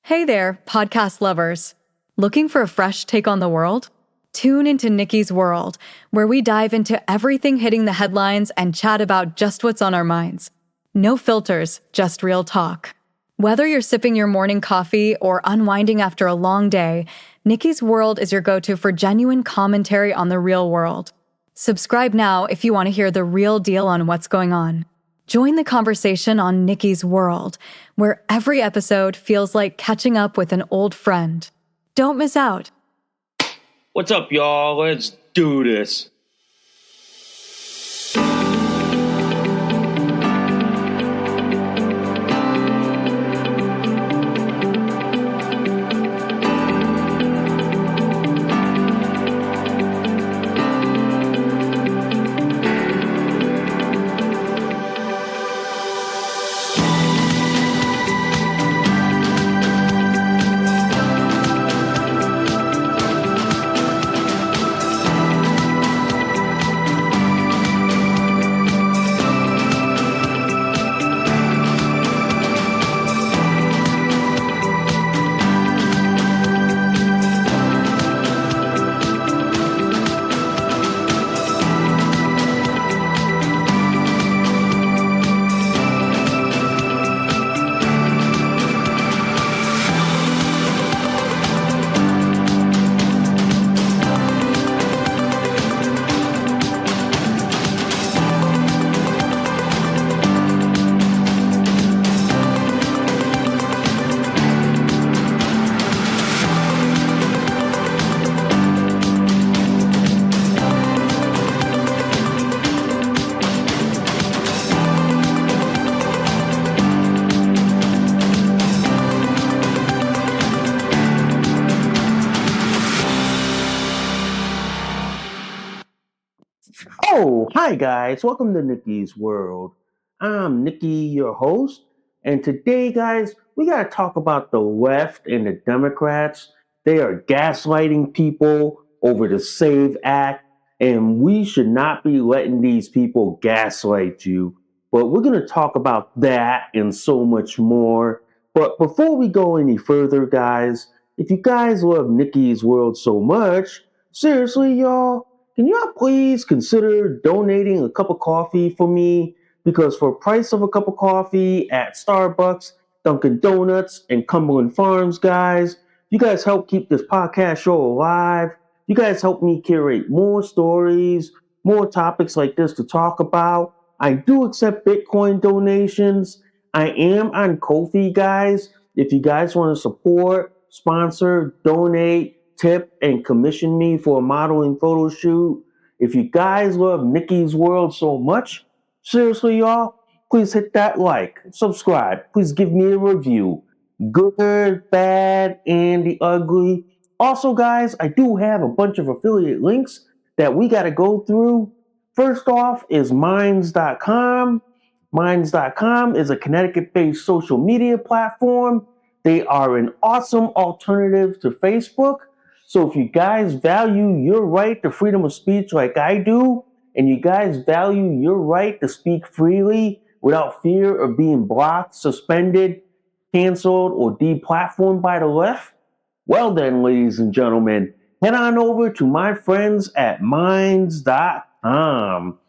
Hey there, podcast lovers. Looking for a fresh take on the world? Tune into Nikki's World, where we dive into everything hitting the headlines and chat about just what's on our minds. No filters, just real talk. Whether you're sipping your morning coffee or unwinding after a long day, Nikki's World is your go-to for genuine commentary on the real world. Subscribe now if you want to hear the real deal on what's going on. Join the conversation on Nikki's World, where every episode feels like catching up with an old friend. Don't miss out. What's up, y'all? Let's do this. Oh, hi guys, welcome to Nikki's World. I'm Nikki, your host, and today, guys, we got to talk about the left and the Democrats. They are gaslighting people over the SAVE Act, and we should not be letting these people gaslight you. But we're going to talk about that and so much more. But before we go any further, guys, if you guys love Nikki's World so much, seriously, y'all, can y'all please consider donating a cup of coffee for me? Because for the price of a cup of coffee at Starbucks, Dunkin' Donuts, and Cumberland Farms, guys, you guys help keep this podcast show alive. You guys help me curate more stories, more topics like this to talk about. I do accept Bitcoin donations. I am on Ko-fi, guys. If you guys want to support, sponsor, donate, tip, and commission me for a modeling photo shoot. If you guys love Nikki's World so much, seriously, y'all, please hit that like, subscribe, please give me a review. Good, bad, and the ugly. Also, guys, I do have a bunch of affiliate links that we got to go through. First off is Minds.com. Minds.com is a Connecticut-based social media platform. They are an awesome alternative to Facebook. So if you guys value your right to freedom of speech like I do, and you guys value your right to speak freely without fear of being blocked, suspended, canceled, or deplatformed by the left, well then, ladies and gentlemen, head on over to my friends at Minds.com.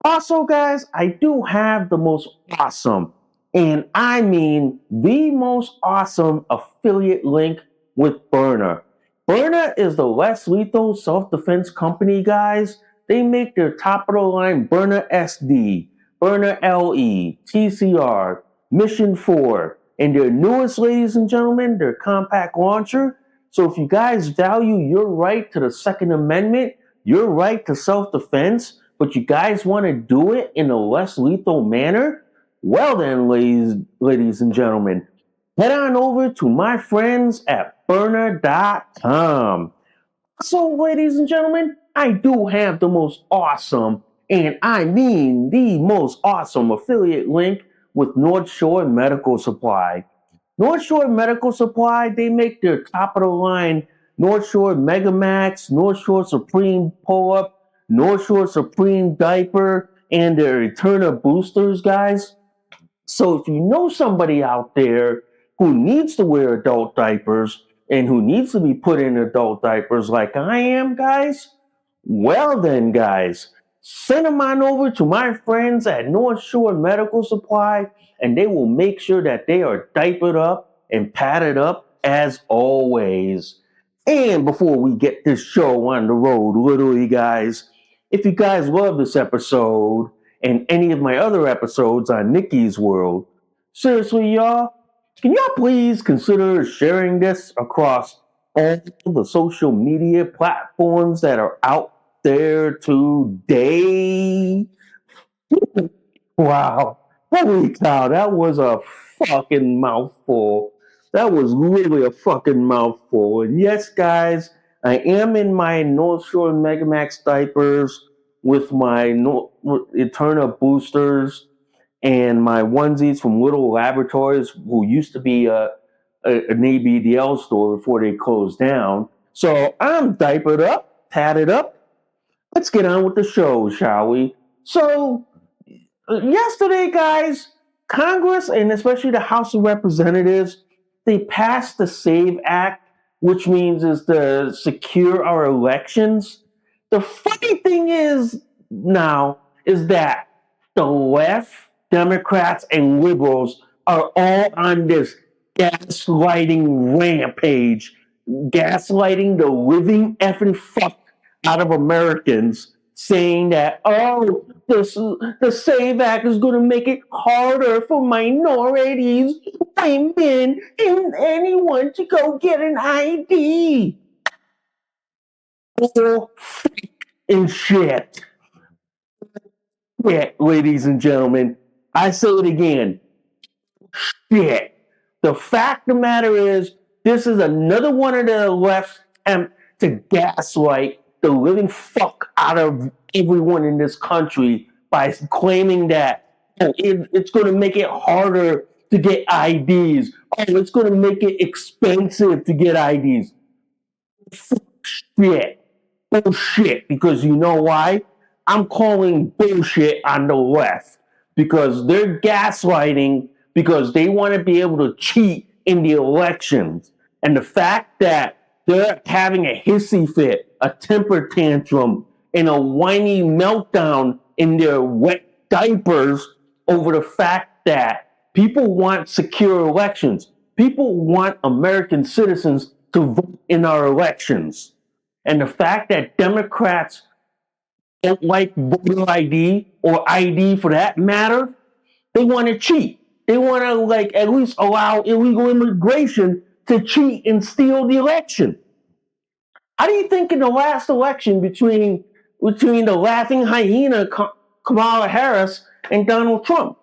Also, guys, I do have the most awesome, and I mean the most awesome affiliate link with Byrna. Byrna is the less lethal self-defense company, guys. They make their top-of-the-line Byrna SD, Byrna LE, TCR, Mission 4, and their newest, ladies and gentlemen, their compact launcher. So if you guys value your right to the Second Amendment, your right to self-defense, but you guys want to do it in a less lethal manner, well then, ladies and gentlemen, head on over to my friends at Byrna.com. So, ladies and gentlemen, I do have the most awesome, and I mean the most awesome affiliate link with North Shore Medical Supply. North Shore Medical Supply, they make their top-of-the-line North Shore Megamax, North Shore Supreme Pull-Up, North Shore Supreme Diaper, and their Eterna boosters, guys. So if you know somebody out there who needs to wear adult diapers and who needs to be put in adult diapers like I am, guys, well then, guys, send them on over to my friends at North Shore Medical Supply, and they will make sure that they are diapered up and padded up as always. And before we get this show on the road, literally, guys, if you guys love this episode and any of my other episodes on Nikki's World, seriously, y'all, can y'all please consider sharing this across all the social media platforms that are out there today? Wow. Holy cow, that was a fucking mouthful. That was really a fucking mouthful. And yes, guys, I am in my North Shore Megamax diapers with my Eterna boosters and my onesies from Little Laboratories, who used to be an ABDL store before they closed down. So I'm diapered up, padded up. Let's get on with the show, shall we? So, yesterday, guys, Congress and especially the House of Representatives, they passed the SAVE Act, which means is to secure our elections. The funny thing is now is that the left, Democrats, and liberals are all on this gaslighting rampage, gaslighting the living effing fuck out of Americans, saying that, oh, the SAVE Act is going to make it harder for minorities, women, and anyone to go get an ID. Oh, and shit. Yeah, ladies and gentlemen, I say it again. Shit. The fact of the matter is, this is another one of the left's attempt to gaslight the living fuck out of everyone in this country by claiming that it's going to make it harder to get IDs. Oh, it's going to make it expensive to get IDs. Shit. Bullshit. Because you know why? I'm calling bullshit on the left because they're gaslighting because they want to be able to cheat in the elections. And the fact that they're having a hissy fit, a temper tantrum, and a whiny meltdown in their wet diapers over the fact that people want secure elections. People want American citizens to vote in our elections. And the fact that Democrats don't like voter ID or ID for that matter, they want to cheat. They want to like at least allow illegal immigration to cheat and steal the election. How do you think in the last election between the laughing hyena Kamala Harris and Donald Trump?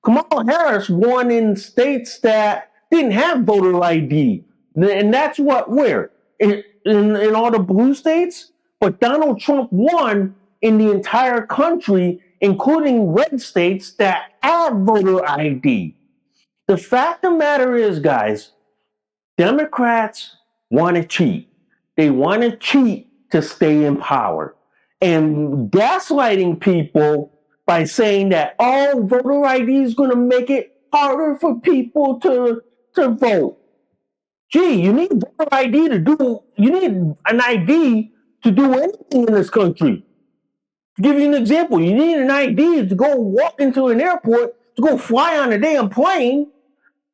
Kamala Harris won in states that didn't have voter ID, and that's where in all the blue states. But Donald Trump won in the entire country, including red states that have voter ID. The fact of the matter is, guys, Democrats want to cheat. They want to cheat to stay in power. And gaslighting people by saying that, oh, voter ID is going to make it harder for people to vote. Gee, you need voter ID you need an ID to do anything in this country. To give you an example, you need an ID to go walk into an airport, to go fly on a damn plane.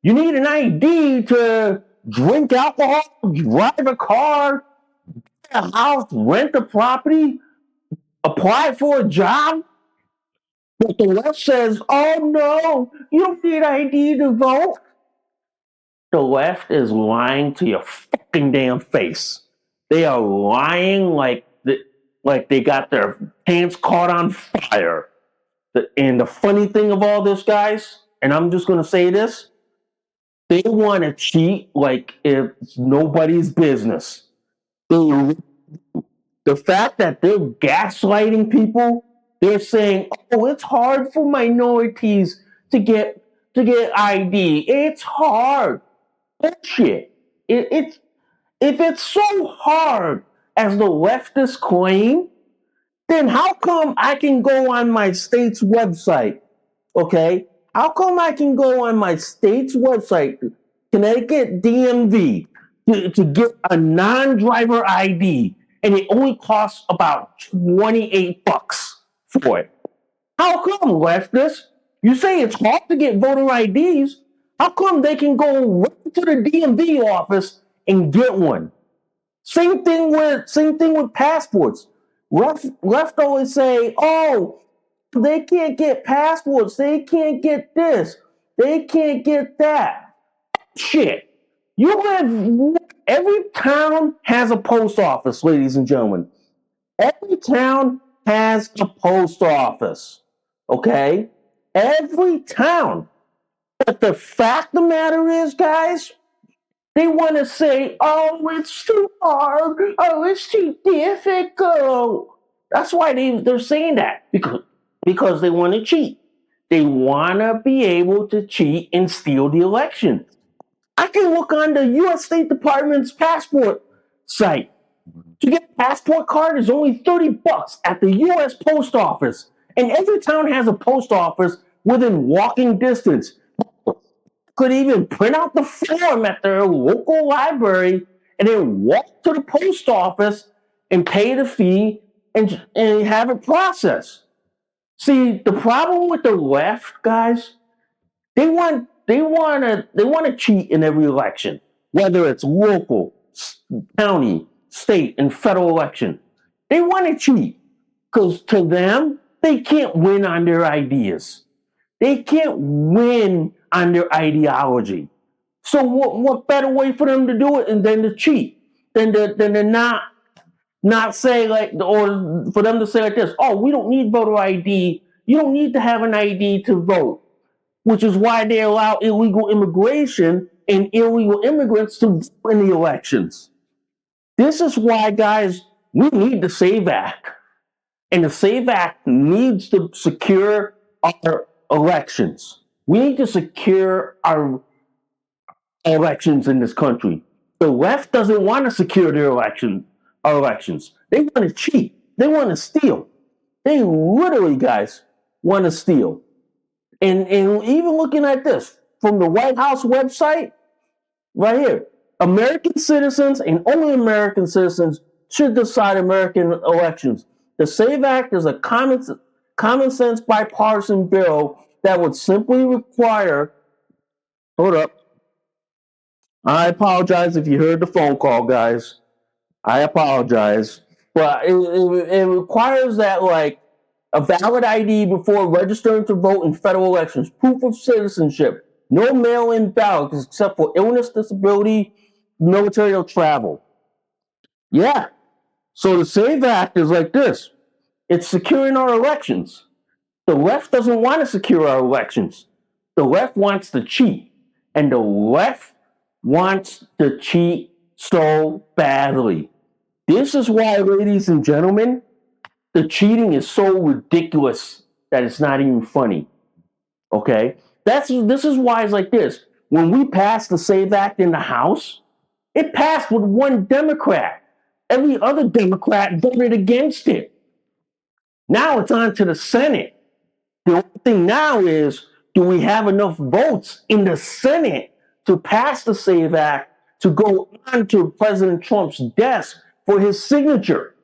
You need an ID to drink alcohol, drive a car, buy a house, rent a property, apply for a job. But the left says, oh no, you don't need ID to vote. The left is lying to your fucking damn face. They are lying like they got their pants caught on fire. And the funny thing of all this, guys, and I'm just going to say this, they want to cheat like it's nobody's business. The fact that they're gaslighting people, they're saying, oh, it's hard for minorities to get ID. It's hard. Bullshit. If it's so hard as the leftists claim, then how come I can go on my state's website? Okay? How come I can go on my state's website, Connecticut DMV to get a non-driver ID, and it only costs about $28 for it. How come, leftists? You say it's hard to get voter IDs. How come they can go right to the DMV office and get one? Same thing with passports. Left always say, "Oh, they can't get passports. They can't get this. They can't get that." Shit. Every town has a post office, ladies and gentlemen. Every town has a post office. Okay? Every town. But the fact of the matter is, guys, they want to say, "Oh, it's too hard. Oh, it's too difficult." That's why they're saying that. Because they want to cheat. They want to be able to cheat and steal the election. I can look on the U.S. State Department's passport site. To get a passport card is only $30 at the U.S. Post Office. And every town has a post office within walking distance. Could even print out the form at their local library and then walk to the post office and pay the fee and have it processed. See, the problem with the left, guys, they want to cheat in every election, whether it's local, county, state, and federal election. They want to cheat because to them they can't win on their ideas. They can't win on their ideology. So what better way for them to do it than to cheat, than to not say like, or for them to say like this: "Oh, we don't need voter ID. You don't need to have an ID to vote." Which is why they allow illegal immigration and illegal immigrants to vote in the elections. This is why, guys, we need the SAVE Act. And the SAVE Act needs to secure our elections. We need to secure our elections in this country. The left doesn't want to secure our elections. They want to cheat. They want to steal. They literally, guys, want to steal. And even looking at this from the White House website, right here, American citizens and only American citizens should decide American elections. The SAVE Act is a common sense bipartisan bill that would simply require. Hold up. I apologize if you heard the phone call, guys. I apologize. But it requires that, like, a valid ID before registering to vote in federal elections, proof of citizenship, no mail-in ballots except for illness, disability, military, or travel. Yeah. So the SAVE Act is like this. It's securing our elections. The left doesn't want to secure our elections. The left wants to cheat. And the left wants to cheat so badly. This is why, ladies and gentlemen, the cheating is so ridiculous that it's not even funny. Okay? This is why it's like this. When we passed the SAVE Act in the House, it passed with one Democrat. Every other Democrat voted against it. Now it's on to the Senate. The only thing now is, do we have enough votes in the Senate to pass the SAVE Act to go on to President Trump's desk for his signature?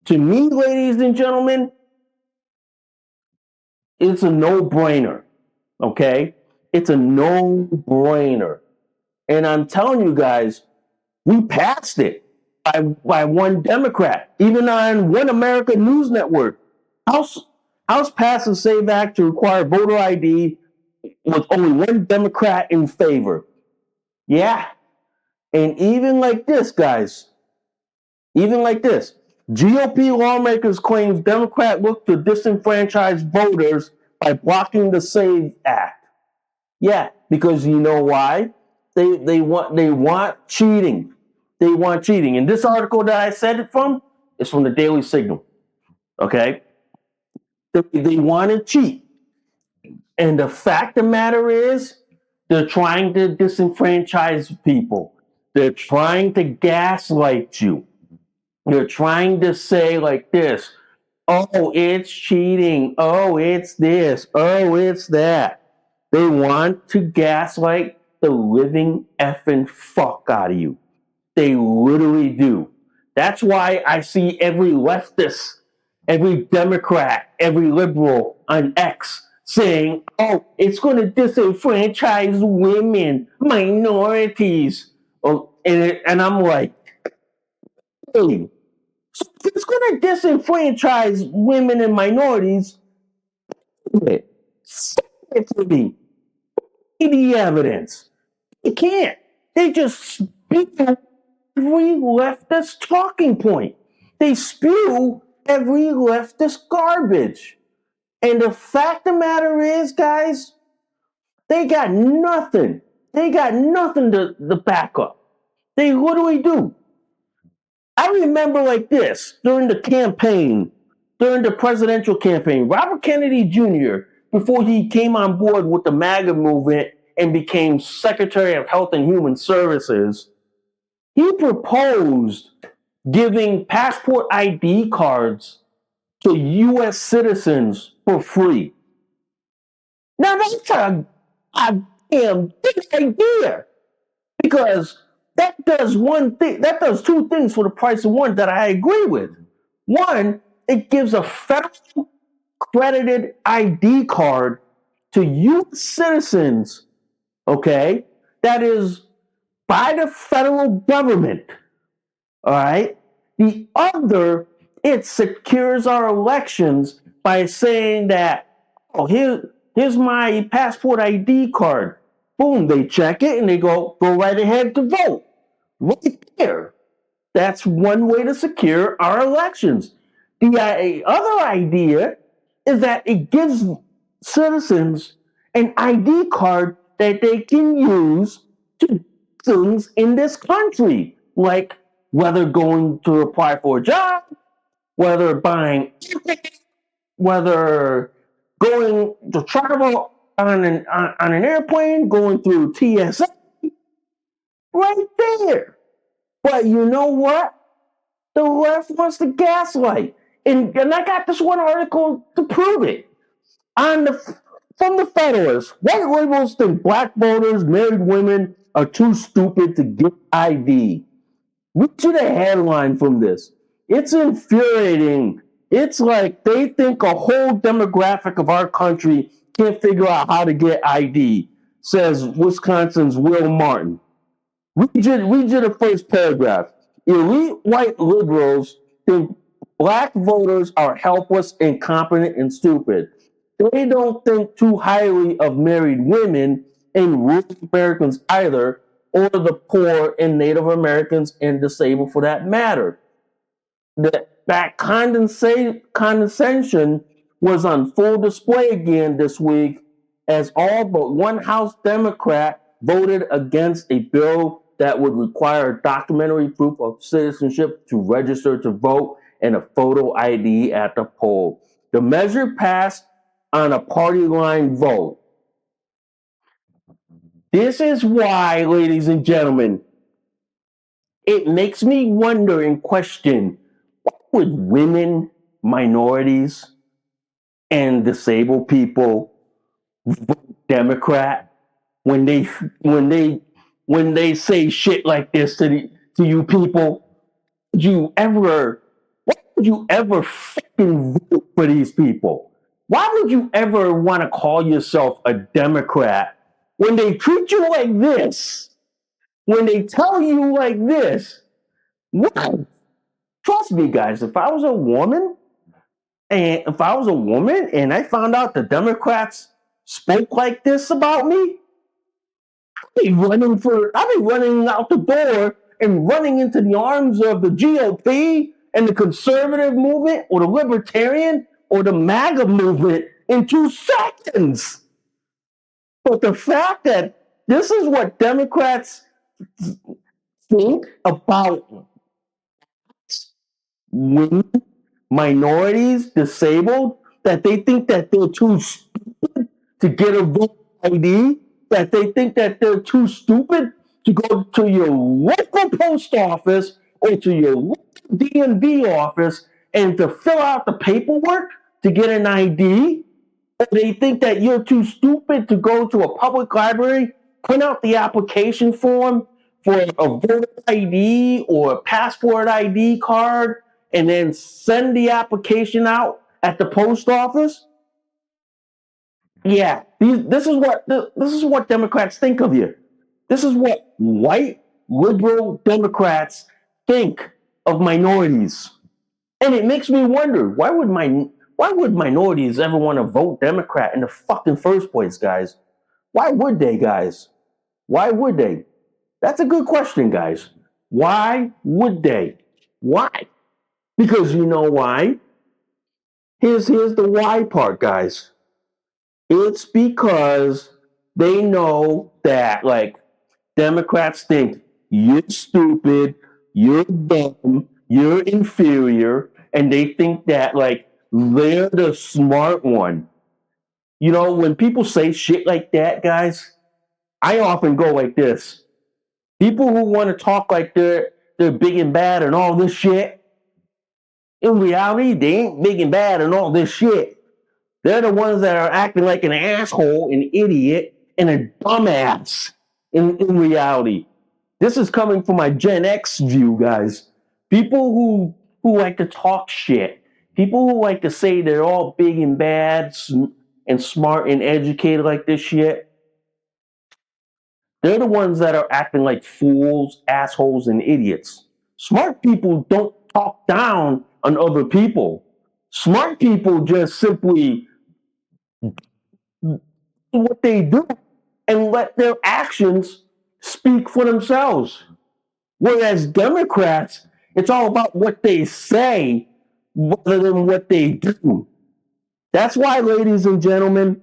To me, ladies and gentlemen, it's a no-brainer, okay? It's a no-brainer. And I'm telling you guys, we passed it by one Democrat, even on One America News Network. House passed the SAVE Act to require voter ID with only one Democrat in favor. Yeah. And even like this, guys, even like this, GOP lawmakers claim Democrat look to disenfranchise voters by blocking the SAVE Act. Yeah, because you know why? They want cheating. They want cheating. And this article that I said it from is from the Daily Signal. Okay? They want to cheat. And the fact of the matter is, they're trying to disenfranchise people. They're trying to gaslight you. They're trying to say like this: "Oh, it's cheating. Oh, it's this. Oh, it's that." They want to gaslight the living effing fuck out of you. They literally do. That's why I see every leftist, every Democrat, every liberal on X saying, oh, it's going to disenfranchise women, minorities. Oh, and I'm like, hey, so if it's going to disenfranchise women and minorities, say it to me. The evidence. You can't. They just spew every leftist talking point. They spew every leftist garbage. And the fact of the matter is, guys, they got nothing. They got nothing to back up. They literally do. I remember like this during the campaign, during the presidential campaign, Robert Kennedy Jr., before he came on board with the MAGA movement and became Secretary of Health and Human Services, he proposed giving passport ID cards to U.S. citizens for free. Now that's a damn big idea because that does one thing. That does two things for the price of one that I agree with. One, it gives a federal credited ID card to U.S. citizens, okay, that is by the federal government, all right? The other, it secures our elections by saying that, oh, here's my passport ID card. Boom, they check it and they go right ahead to vote. Right there. That's one way to secure our elections. The other idea is that it gives citizens an ID card that they can use to things in this country, like whether going to apply for a job, whether buying, whether going to travel on an airplane, going through TSA, right there. But you know what? The left wants to gaslight. And I got this one article to prove it. From the Federalist, white liberals think black voters, married women are too stupid to get ID. Read you the headline from this. It's infuriating. It's like they think a whole demographic of our country can't figure out how to get ID, says Wisconsin's Will Martin. Read you the first paragraph. Elite white liberals think black voters are helpless, incompetent, and stupid. They don't think too highly of married women and rural Americans either, or the poor and Native Americans and disabled for that matter. That condescension was on full display again this week as all but one House Democrat voted against a bill that would require documentary proof of citizenship to register to vote and a photo ID at the poll. The measure passed on a party line vote. This is why, ladies and gentlemen, it makes me wonder and question, why would women, minorities, and disabled people vote Democrat when they say shit like this to you people? Why would you ever fucking vote for these people? Why would you ever want to call yourself a Democrat when they treat you like this? When they tell you like this? Wow. Trust me, guys, if I was a woman and I found out the Democrats spoke like this about me, I'd be running out the door and running into the arms of the GOP and the conservative movement or the libertarian or the MAGA movement in 2 seconds. But the fact that this is what Democrats think about women, minorities, disabled, that they think that they're too stupid to get a vote ID, that they think that they're too stupid to go to your local post office or to your local DMV office and to fill out the paperwork to get an ID, or they think that you're too stupid to go to a public library print out the application form for a voter ID or a passport ID card and then send the application out at the post office? Yeah, this is what Democrats think of you. This is what white liberal Democrats think of minorities. And it makes me wonder, why would minorities ever want to vote Democrat in the fucking first place, guys? Why would they, guys? Why would they? That's a good question, guys. Why would they? Why? Because you know why? Here's the why part, guys. It's because they know that, like, Democrats think you're stupid, you're dumb, you're inferior, and they think that, like, they're the smart one. You know, when people say shit like that, guys, I often go like this. People who want to talk like they're big and bad and all this shit, in reality, they ain't big and bad and all this shit. They're the ones that are acting like an asshole, an idiot, and a dumbass in reality. This is coming from my Gen X view, guys. People who like to talk shit. People who like to say they're all big and bad and smart and educated like this shit. They're the ones that are acting like fools, assholes, and idiots. Smart people don't talk down on other people. Smart people just simply do what they do and let their actions speak for themselves. Whereas Democrats, it's all about what they say rather than what they do. That's why, ladies and gentlemen,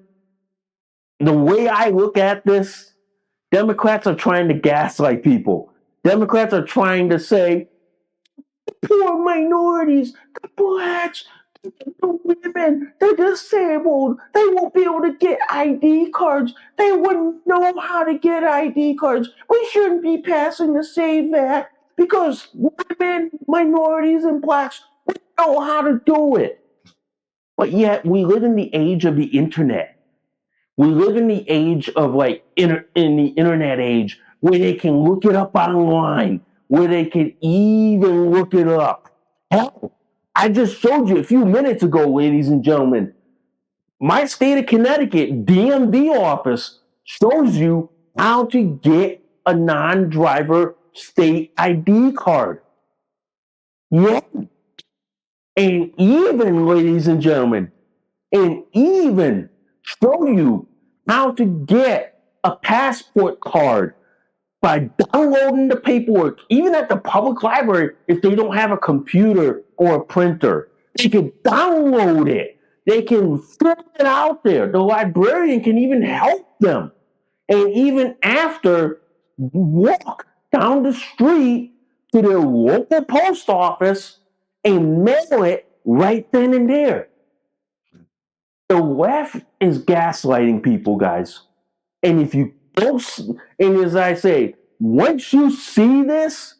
the way I look at this, Democrats are trying to gaslight people. Democrats are trying to say, poor minorities, the blacks, the women, the disabled, they won't be able to get ID cards. They wouldn't know how to get ID cards. We shouldn't be passing the SAVE Act because women, minorities, and blacks wouldn't know how to do it. But yet, we live in the age of the internet. We live in the age of, like, in the internet age, where they can look it up online, where they can even look it up. Hell, I just showed you a few minutes ago, ladies and gentlemen, my state of Connecticut DMV office shows you how to get a non-driver state ID card. Yeah. And even, ladies and gentlemen, and even show you how to get a passport card by downloading the paperwork, even at the public library, if they don't have a computer or a printer. They can download it. They can fill it out there. The librarian can even help them. And even after, walk down the street to their local post office and mail it right then and there. The left is gaslighting people, guys. And if you don't, and as I say, once you see this,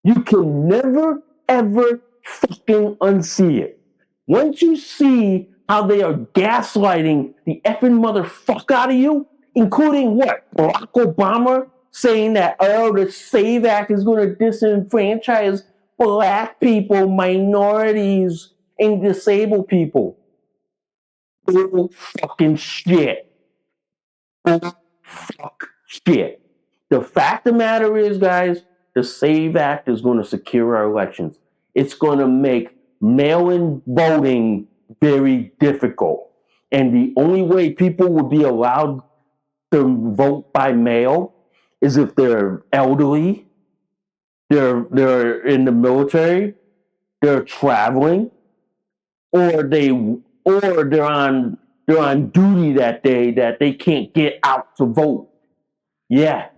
you can never, ever fucking unsee it. Once you see how they are gaslighting the effing motherfucker out of you, including what? Barack Obama saying that, oh, the SAVE Act is going to disenfranchise black people, minorities, and disabled people. Bull fucking shit. Fuck shit. The fact of the matter is, guys, the SAVE Act is going to secure our elections. It's going to make mail-in voting very difficult. And the only way people will be allowed to vote by mail is if they're elderly, they're in the military, they're traveling, or they're on duty that day that they can't get out to vote. Yeah.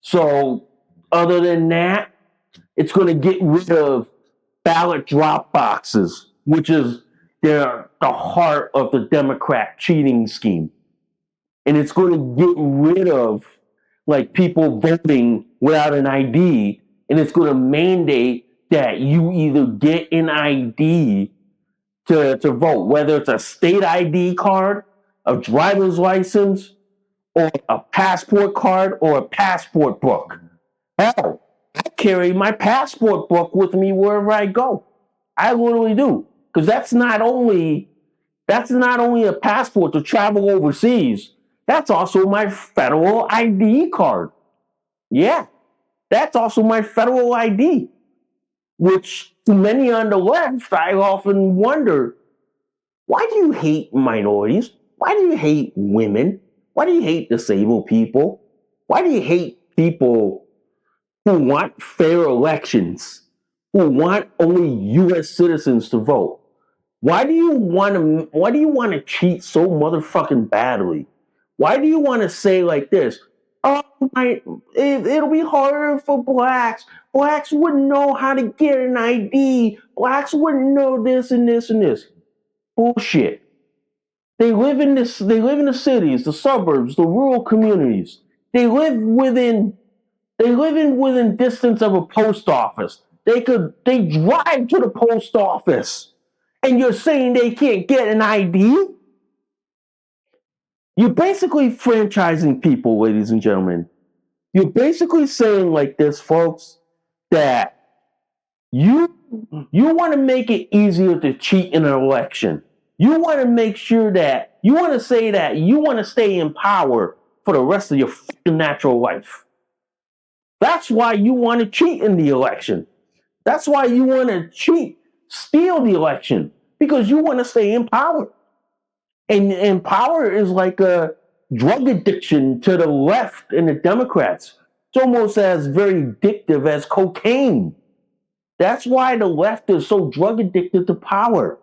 So other than that, it's going to get rid of ballot drop boxes, which is the heart of the Democrat cheating scheme. And it's going to get rid of, like, people voting without an ID, and it's going to mandate that you either get an ID to vote, whether it's a state ID card, a driver's license, or a passport card or a passport book. Hell, I carry my passport book with me wherever I go. I literally do. Because that's not only a passport to travel overseas, that's also my federal ID card. Yeah, that's also my federal ID, which to many on the left, I often wonder, why do you hate minorities? Why do you hate women? Why do you hate disabled people? Why do you hate people who want fair elections, who want only US citizens to vote? Why do you want to cheat so motherfucking badly? Why do you want to say like this? Oh it'll be harder for blacks. Blacks wouldn't know how to get an ID. Blacks wouldn't know this and this and this. Bullshit. They live in the cities, the suburbs, the rural communities. They live within distance of a post office. They drive to the post office. And you're saying they can't get an ID? You're basically franchising people, ladies and gentlemen. You're basically saying like this, folks, that you want to make it easier to cheat in an election. You want to make sure that you want to say that you want to stay in power for the rest of your fucking natural life. That's why you want to cheat in the election. That's why you want to cheat, steal the election, because you want to stay in power. And power is like a drug addiction to the left and the Democrats. It's almost as very addictive as cocaine. That's why the left is so drug addicted to power.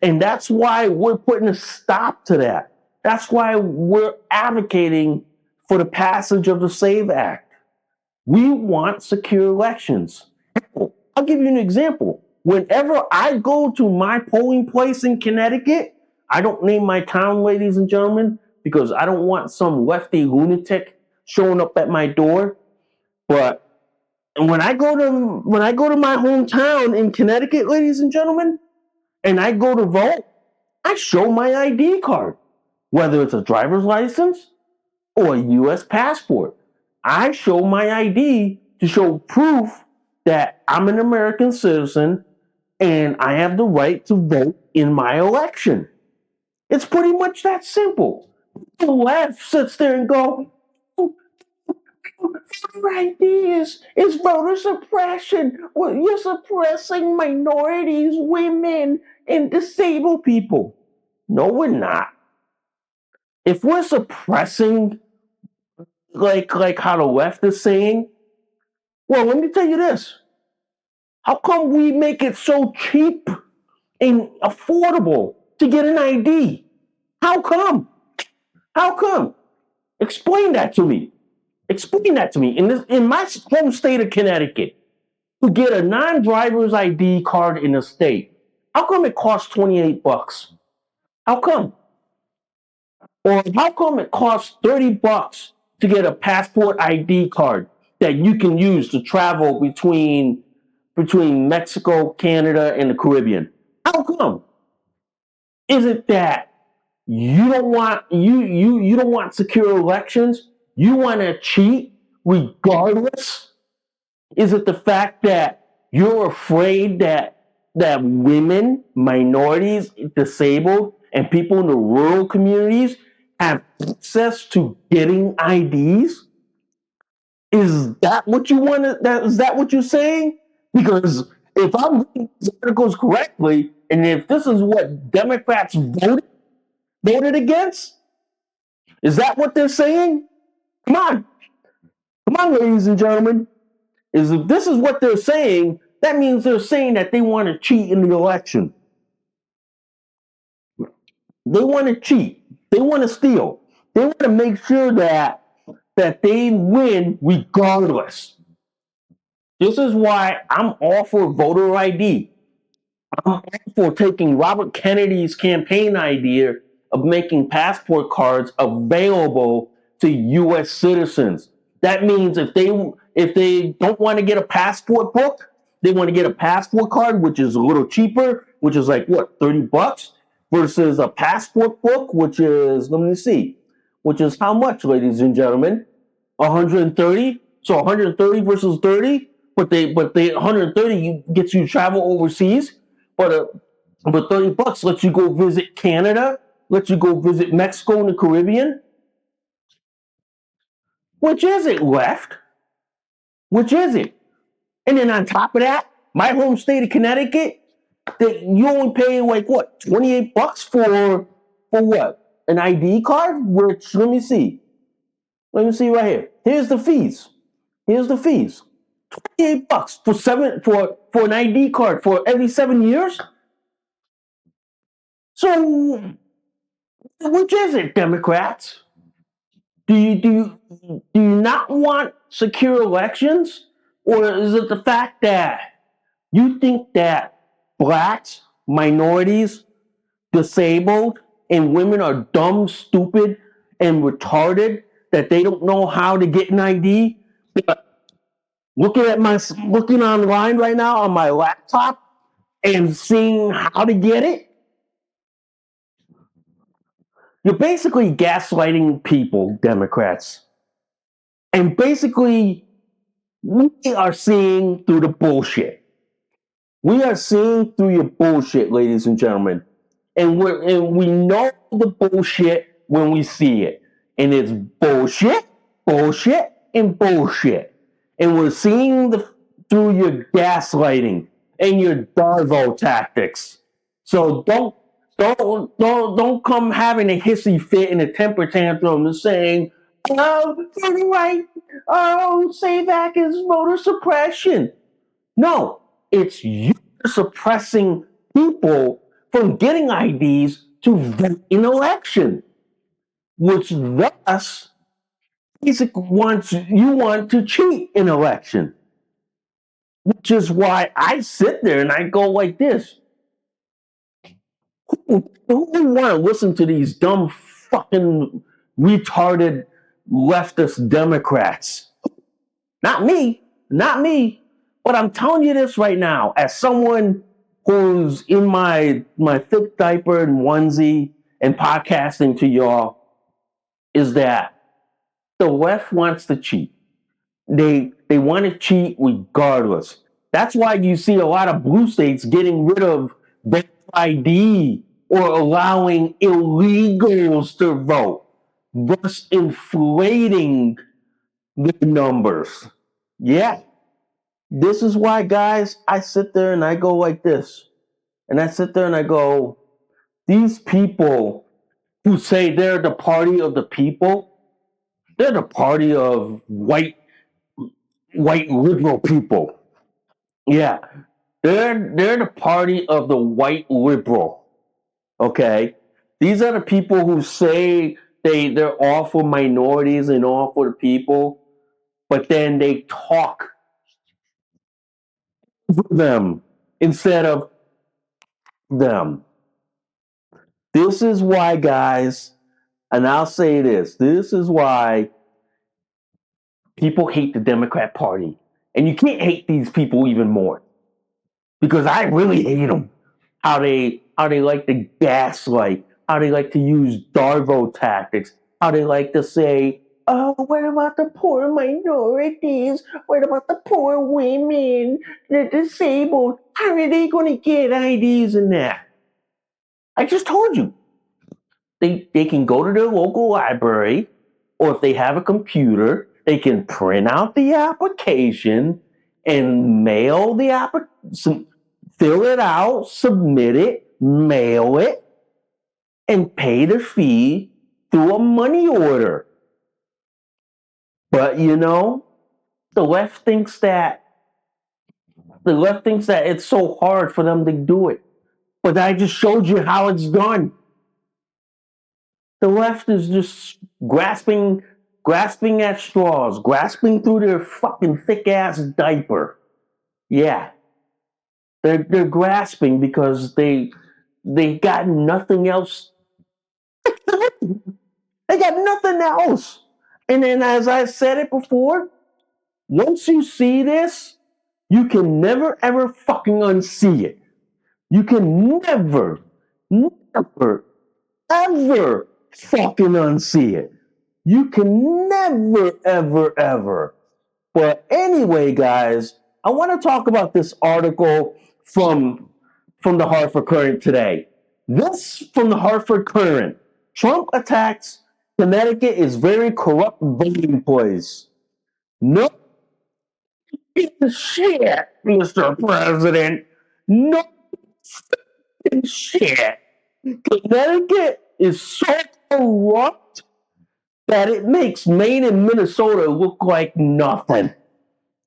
And that's why we're putting a stop to that. That's why we're advocating for the passage of the SAVE Act. We want secure elections. I'll give you an example. Whenever I go to my polling place in Connecticut, I don't name my town, ladies and gentlemen, because I don't want some lefty lunatic showing up at my door. But when I go to my hometown in Connecticut, ladies and gentlemen, and I go to vote, I show my ID card, whether it's a driver's license or a US passport. I show my ID to show proof that I'm an American citizen and I have the right to vote in my election. It's pretty much that simple. The left sits there and go, voter ID is voter suppression. Well, you're suppressing minorities, women, and disabled people. No, we're not. If we're suppressing like how the left is saying, well, let me tell you this. How come we make it so cheap and affordable to get an ID? How come? How come? Explain that to me. Explain that to me. In my home state of Connecticut, to get a non-driver's ID card in the state, how come it costs $28? How come? Or how come it costs $30 to get a passport ID card that you can use to travel between Mexico, Canada, and the Caribbean? How come? Is it that you don't want secure elections? You want to cheat regardless? Is it the fact that you're afraid that women, minorities, disabled, and people in the rural communities have access to getting IDs? Is that what you want to? Is that what you're saying? Because if I'm reading these articles correctly, and if this is what Democrats voted against, is that what they're saying? Come on, ladies and gentlemen. If this is what they're saying, that means they're saying that they want to cheat in the election. They want to cheat. They want to steal. They want to make sure that they win regardless. This is why I'm all for voter ID. I'm all for taking Robert Kennedy's campaign idea of making passport cards available to U.S. citizens. That means if they don't want to get a passport book, they want to get a passport card, which is a little cheaper, which is like what, $30, versus a passport book, which is, let me see, which is how much, ladies and gentlemen? 130. So 130 versus 30, but they 130 gets you to travel overseas, but $30 lets you go visit Canada, lets you go visit Mexico and the Caribbean. Which is it, left? Which is it? And then on top of that, my home state of Connecticut, that you only pay like what, $28 for what? An ID card? Which let me see. Let me see right here. Here's the fees. Here's the fees. $28 for an ID card for every 7 years. So which is it, Democrats? Do you not want secure elections, or is it the fact that you think that blacks, minorities, disabled, and women are dumb, stupid, and retarded that they don't know how to get an ID? Looking online right now on my laptop and seeing how to get it. You're basically gaslighting people, Democrats. And basically, we are seeing through the bullshit. We are seeing through your bullshit, ladies and gentlemen. And we know the bullshit when we see it. And it's bullshit, bullshit, and bullshit. And we're seeing through your gaslighting and your Darvo tactics. So don't come having a hissy fit and a temper tantrum and saying, oh, for the right, oh, SAVAC is voter suppression. No, it's you suppressing people from getting IDs to vote in election, which thus basically you want to cheat in election. Which is why I sit there and I go like this. Who want to listen to these dumb fucking retarded leftist Democrats? Not me. Not me. But I'm telling you this right now, as someone who's in my thick diaper and onesie and podcasting to y'all, is that the left wants to cheat. They want to cheat regardless. That's why you see a lot of blue states getting rid of their ID or allowing illegals to vote, thus inflating the numbers. Yeah. This is why, guys, I sit there and I go like this. And I sit there and I go, these people who say they're the party of the people, they're the party of white liberal people. Yeah. They're the party of the white liberal. Okay? These are the people who say they're all for minorities and all for the people, but then they talk for them instead of them. This is why, guys, and I'll say this is why people hate the Democrat Party. And you can't hate these people even more. Because I really hate them. How they like to gaslight, how they like to use Darvo tactics, how they like to say, oh, what about the poor minorities? What about the poor women, the disabled? How are they going to get IDs in that? I just told you. They can go to their local library, or if they have a computer, they can print out the application and mail the application, fill it out, submit it, mail it, and pay the fee through a money order. But the left thinks that it's so hard for them to do it. But I just showed you how it's done. The left is just grasping at straws, grasping through their fucking thick ass diaper. Yeah. They're grasping because they got nothing else. They got nothing else. And then, as I said it before, once you see this, you can never ever fucking unsee it. You can never, ever fucking unsee it. You can never, ever, ever. But anyway, guys, I want to talk about this article from the Hartford Courant today. This from the Hartford Courant. Trump attacks Connecticut is very corrupt voting place. No shit, Mr. President. No shit. Connecticut is so corrupt that it makes Maine and Minnesota look like nothing.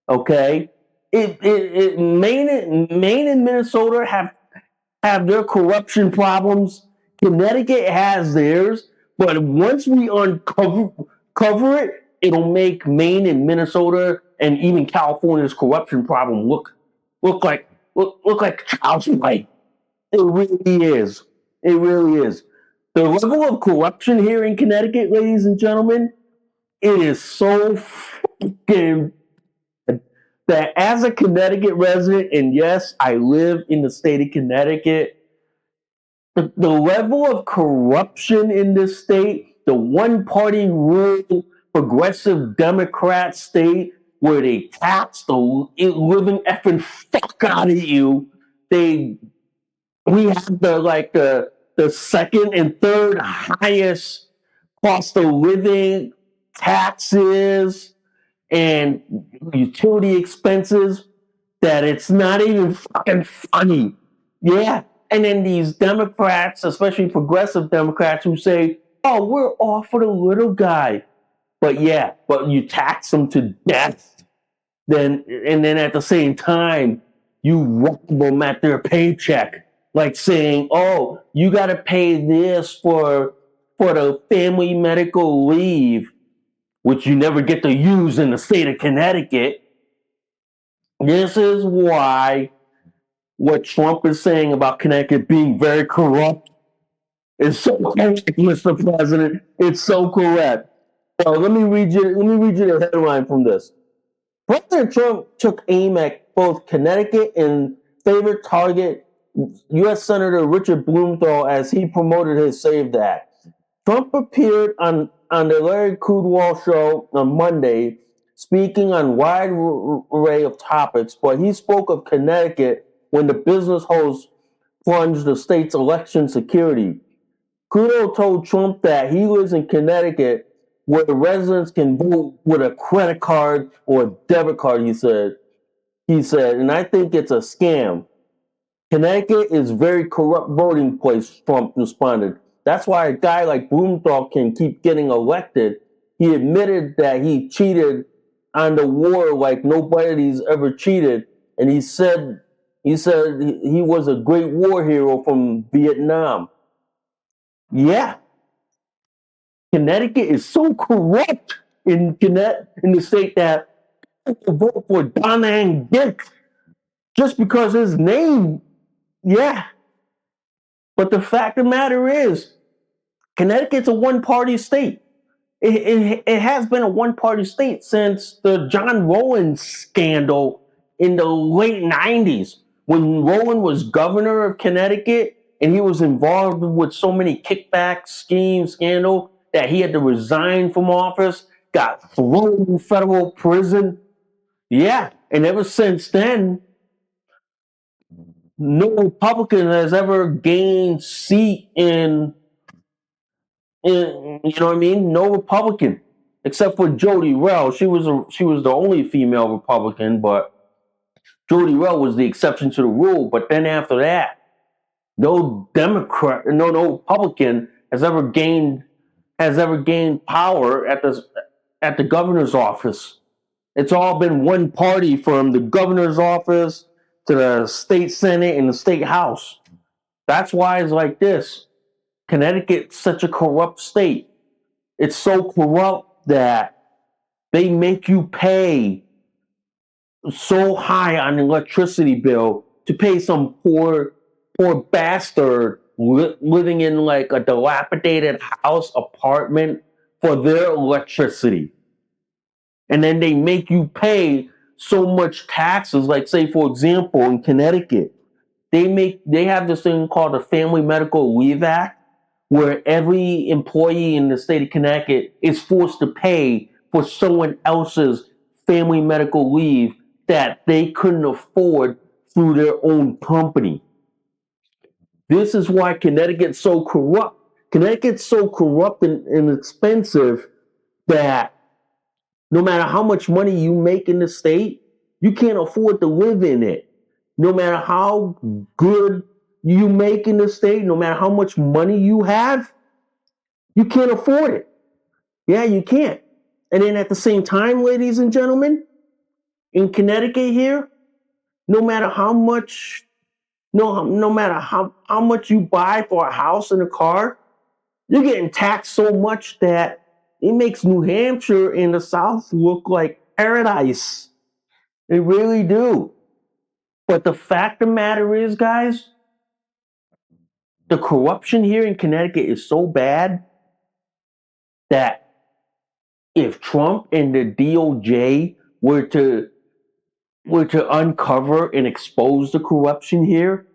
Okay? Maine and Minnesota have their corruption problems. Connecticut has theirs, but once we cover it, it'll make Maine and Minnesota and even California's corruption problem look like child's play. It really is. It really is. The level of corruption here in Connecticut, ladies and gentlemen, it is so fucking that as a Connecticut resident, and yes, I live in the state of Connecticut, the level of corruption in this state, the one party rule, progressive Democrat state where they tax the living effing fuck out of you. We have the second and third highest cost of living, taxes, and utility expenses that it's not even fucking funny. Yeah. And then these Democrats, especially progressive Democrats, who say, oh, we're all for the little guy. But you tax them to death. And then at the same time, you rob them at their paycheck. Like saying, oh, you got to pay this for the family medical leave, which you never get to use in the state of Connecticut. This is why what Trump is saying about Connecticut being very corrupt is so correct, Mr. President. It's so correct. Let me read you the headline from this. President Trump took aim at both Connecticut and favorite target U.S. Senator Richard Blumenthal as he promoted his SAVE Act. Trump appeared on the Larry Kudlow show on Monday, speaking on a wide array of topics, but he spoke of Connecticut when the business host plunged the state's election security. Kudlow told Trump that he lives in Connecticut where the residents can vote with a credit card or a debit card, he said, and I think it's a scam. Connecticut is a very corrupt voting place, Trump responded. That's why a guy like Blumenthal can keep getting elected. He admitted that he cheated on the war like nobody's ever cheated, and he said he was a great war hero from Vietnam. Yeah. Connecticut is so corrupt in the state that people vote for Don and Dick just because his name. Yeah. But the fact of the matter is, Connecticut's a one-party state. It has been a one-party state since the John Rowland scandal in the late 90s, when Rowland was governor of Connecticut and he was involved with so many kickback scandal that he had to resign from office, got thrown in federal prison. Yeah, and ever since then, no Republican has ever gained seat in you know what I mean? No Republican, except for Jody Rell. She was the only female Republican, but Jody Rell was the exception to the rule. But then after that, no Republican has ever gained power at the governor's office. It's all been one party, from the governor's office to the state senate and the state house. That's why it's like this. Connecticut's such a corrupt state. It's so corrupt that they make you pay so high on an electricity bill to pay some poor bastard living in like a dilapidated house apartment for their electricity. And then they make you pay so much taxes. Like, say, for example, in Connecticut, they have this thing called the Family Medical Leave Act, where every employee in the state of Connecticut is forced to pay for someone else's family medical leave that they couldn't afford through their own company. This is why Connecticut's so corrupt. Connecticut's so corrupt and expensive that no matter how much money you make in the state, you can't afford to live in it. No matter how good you make in the state, no matter how much money you have, you can't afford it. Yeah, you can't. And then at the same time, ladies and gentlemen, in Connecticut here, no matter how much, no matter how much you buy for a house and a car, you're getting taxed so much that it makes New Hampshire and the South look like paradise. They really do. But the fact of the matter is, guys, the corruption here in Connecticut is so bad that if Trump and the DOJ were to uncover and expose the corruption here,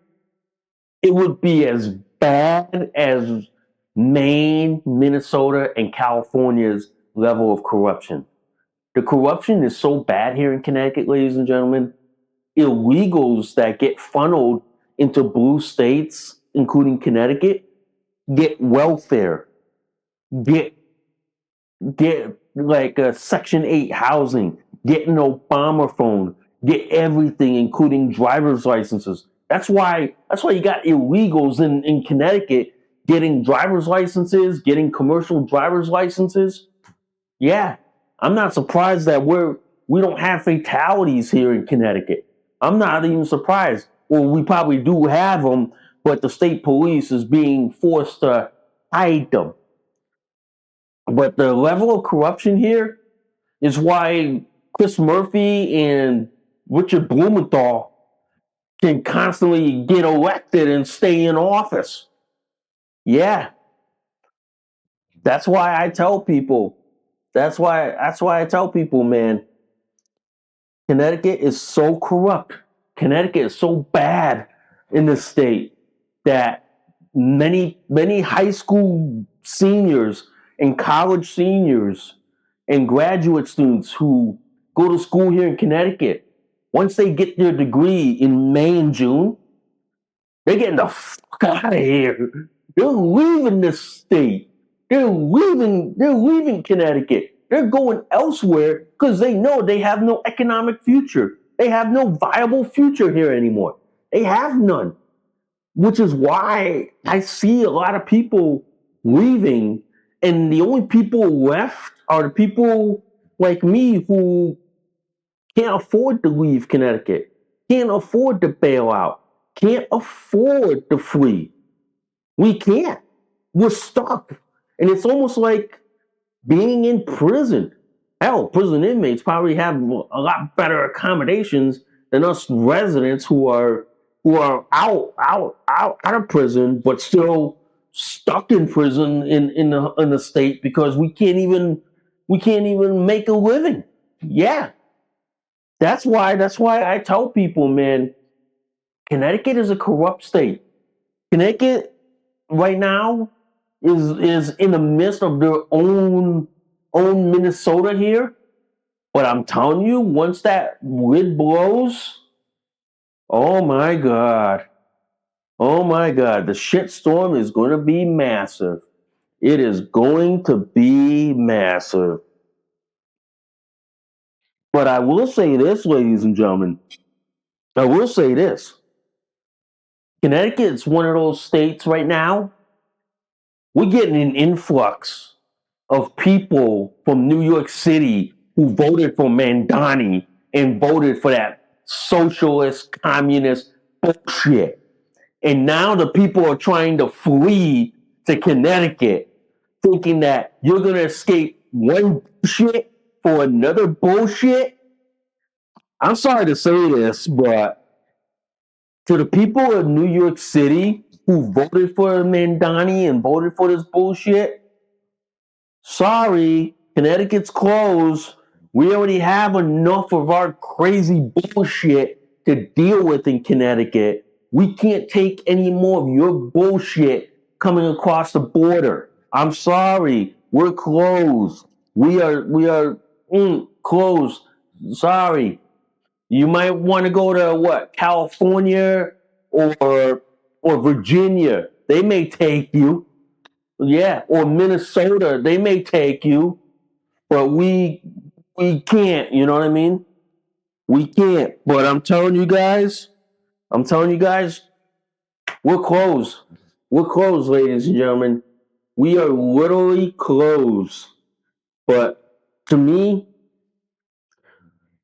it would be as bad as Maine, Minnesota, and California's level of corruption. The corruption is so bad here in Connecticut, ladies and gentlemen. Illegals that get funneled into blue states, including Connecticut, get welfare, get like a Section 8 housing, get an Obama phone, get everything, including driver's licenses. That's why you got illegals in Connecticut getting driver's licenses, getting commercial driver's licenses. Yeah, I'm not surprised that we don't have fatalities here in Connecticut. I'm not even surprised. Well, we probably do have them, but the state police is being forced to hide them. But the level of corruption here is why Chris Murphy and Richard Blumenthal can constantly get elected and stay in office. Yeah. That's why I tell people. That's why I tell people, man, Connecticut is so corrupt. Connecticut is so bad in the state that many high school seniors and college seniors and graduate students who go to school here in Connecticut, once they get their degree in May and June, they're getting the fuck out of here. They're leaving this state. They're leaving Connecticut. They're going elsewhere because they know they have no economic future. They have no viable future here anymore. They have none. Which is why I see a lot of people leaving, and the only people left are the people like me who can't afford to leave Connecticut, can't afford to bail out, can't afford to flee. We can't. We're stuck. And it's almost like being in prison. Hell, prison inmates probably have a lot better accommodations than us residents who are out of prison, but still stuck in prison in the state because we can't even make a living. Yeah. That's why I tell people, man, Connecticut is a corrupt state. Connecticut right now is in the midst of their own Minnesota here. But I'm telling you, once that wind blows, oh my God, the shitstorm is going to be massive. It is going to be massive. But I will say this, ladies and gentlemen. I will say this. Connecticut is one of those states right now. We're getting an influx of people from New York City who voted for Mandani and voted for that socialist, communist bullshit. And now the people are trying to flee to Connecticut, thinking that you're going to escape one bullshit for another bullshit. I'm sorry to say this, but to the people of New York City who voted for Mandani and voted for this bullshit, sorry, Connecticut's closed. We already have enough of our crazy bullshit to deal with in Connecticut. We can't take any more of your bullshit coming across the border. I'm sorry, we're closed. We are closed. Sorry. You might want to go to what, California or Virginia. They may take you. Yeah, or Minnesota. They may take you, but we can't. You know what I mean? We can't. But I'm telling you guys, we're closed. We're closed, ladies and gentlemen. We are literally closed. But to me,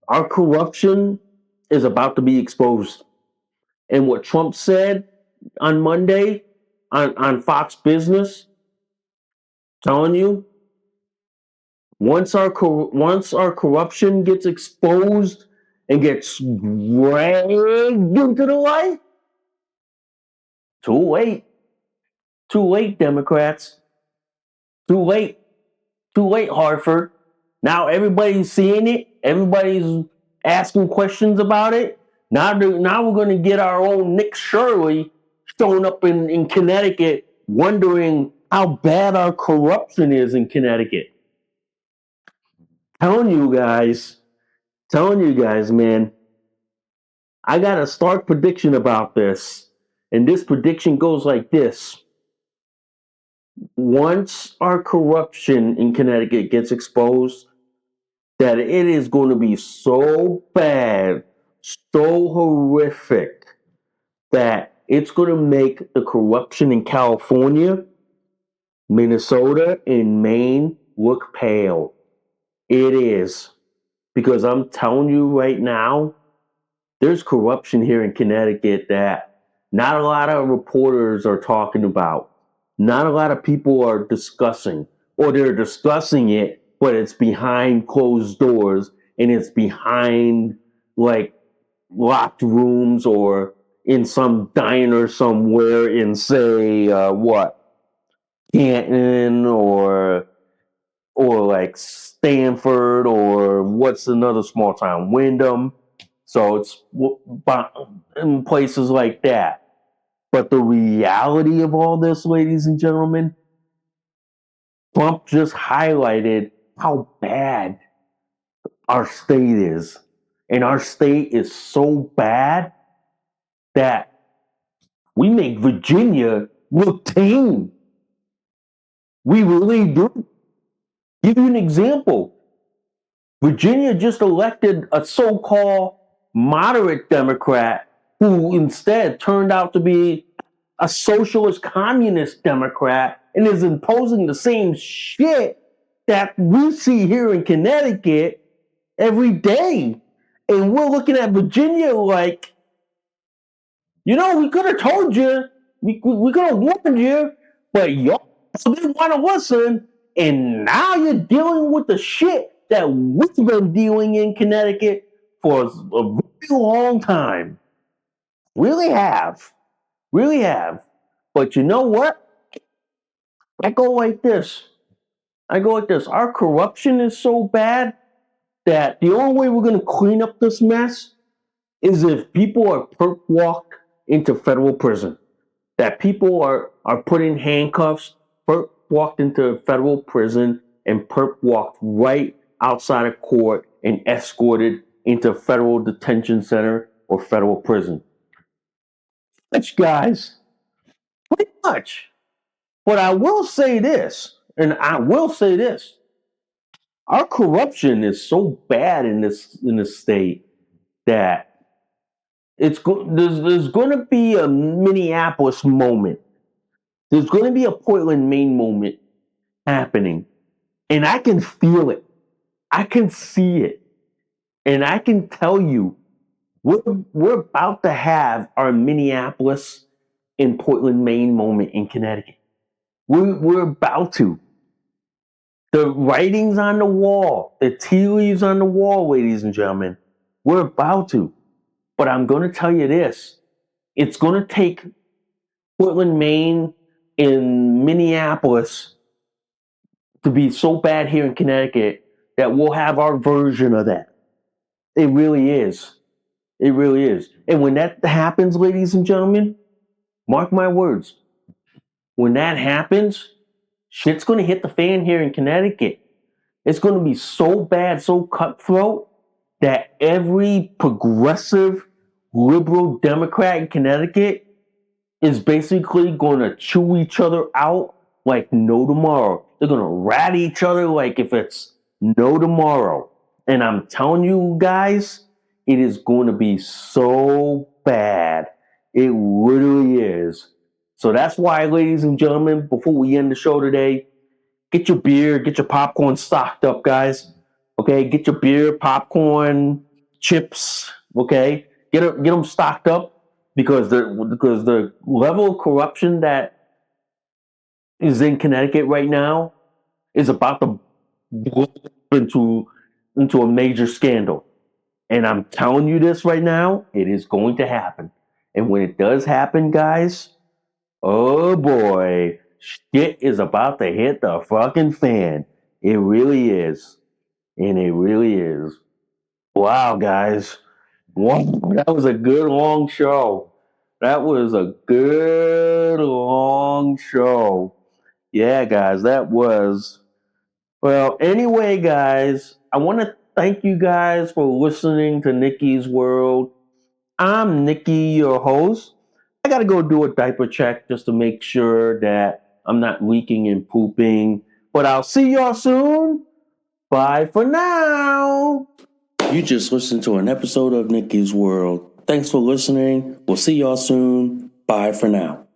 our corruption is about to be exposed. And what Trump said on Monday on Fox Business, telling you, once our corruption gets exposed and gets dragged into the light, too late. Too late, Democrats. Too late. Too late, Hartford. Now everybody's seeing it. Everybody's asking questions about it. Now we're going to get our own Nick Shirley showing up in Connecticut, wondering how bad our corruption is in Connecticut. Telling you guys, man, I got a stark prediction about this. And this prediction goes like this. Once our corruption in Connecticut gets exposed, that it is going to be so bad, so horrific, that it's going to make the corruption in California, Minnesota, and Maine look pale. It is. Because I'm telling you right now, there's corruption here in Connecticut that not a lot of reporters are talking about. Not a lot of people are discussing, or they're discussing it, but it's behind closed doors and it's behind like locked rooms or in some diner somewhere in, say, Canton or like Stanford, or what's another small town, Wyndham. So it's in places like that. But the reality of all this, ladies and gentlemen, Trump just highlighted how bad our state is. And our state is so bad that we make Virginia look tame. We really do. Give you an example. Virginia just elected a so-called moderate Democrat who instead turned out to be a socialist communist Democrat and is imposing the same shit that we see here in Connecticut every day. And we're looking at Virginia like, we could have told you, we could have warned you, but y'all didn't want to listen. And now you're dealing with the shit that we've been dealing in Connecticut for a very long time. Really have. Really have. But you know what? I go like this. Our corruption is so bad that the only way we're going to clean up this mess is if people are perp walked into federal prison. That people are put in handcuffs, perp walked into federal prison, and perp walked right outside of court and escorted into federal detention center or federal prison. Which, guys, pretty much. But I will say this, our corruption is so bad in this state that there's going to be a Minneapolis moment. There's going to be a Portland, Maine moment happening. And I can feel it. I can see it. And I can tell you, we're about to have our Minneapolis and Portland, Maine moment in Connecticut. We're about to. The writings on the wall, the tea leaves on the wall, ladies and gentlemen. We're about to. But I'm going to tell you this. It's going to take Portland, Maine, and Minneapolis to be so bad here in Connecticut that we'll have our version of that. It really is. It really is. And when that happens, ladies and gentlemen, mark my words, When that happens, shit's going to hit the fan here in Connecticut. It's going to be so bad, so cutthroat, that every progressive liberal Democrat in Connecticut is basically going to chew each other out like no tomorrow. They're going to rat each other like if it's no tomorrow. And I'm telling you guys, it is going to be so bad. It literally is. So that's why, ladies and gentlemen, before we end the show today, get your beer, get your popcorn stocked up, guys. Okay, get your beer, popcorn, chips. Okay, get them stocked up because the level of corruption that is in Connecticut right now is about to blow into a major scandal. And I'm telling you this right now, it is going to happen. And when it does happen, guys, oh boy, shit is about to hit the fucking fan. It really is. And it really is. Wow, guys. Wow, that was a good long show. That was a good long show. Yeah, guys, that was. Well, anyway, guys, I want to thank you guys for listening to Nikki's World. I'm Nikki, your host. I got to go do a diaper check just to make sure that I'm not leaking and pooping. But I'll see y'all soon. Bye for now. You just listened to an episode of Nikki's World. Thanks for listening. We'll see y'all soon. Bye for now.